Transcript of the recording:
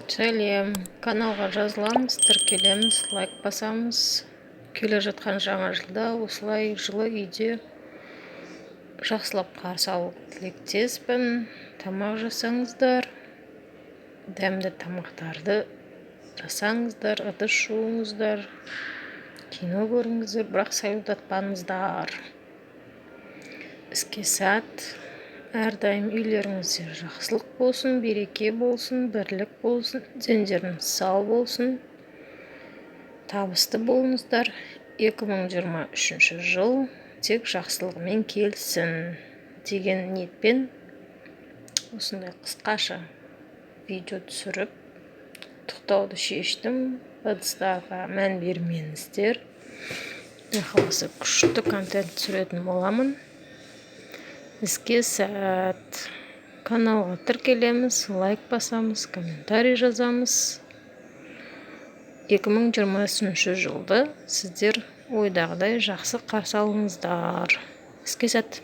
Сәлем, каналға жазыламыз, тіркелеміз, лайк басамыз. Келе жатқан жаңа жылда осылай жылы үйде жақсылап қарсы алуға тілектеспін. Тамақ жасаңыздар, дәмді тамақтарды жасаңыздар, ыдыс жуыңыздар, кино көріңіздер, бірақ сайлатпаңыздар. Іске сәт, әрдайым үйлеріңізде жақсылық болсын, береке болсын, бірлік болсын, дендеріңіз сау болсын, табысты болыңыздар. 2023 жыл тек жақсылығымен келсін деген ниетпен осындай қысқаша видео түсіріп тоқтауды шештім. Ыдыстарға мән бермеңіздер. Қаласа күшті контент түсіретін боламын. Іске сәт. Каналға тіркелеміз, лайк басамыз, комментарий жазамыз. 2023 жылды сіздер ойдағыдай жақсы қарсы алыңыздар. Іске сәт.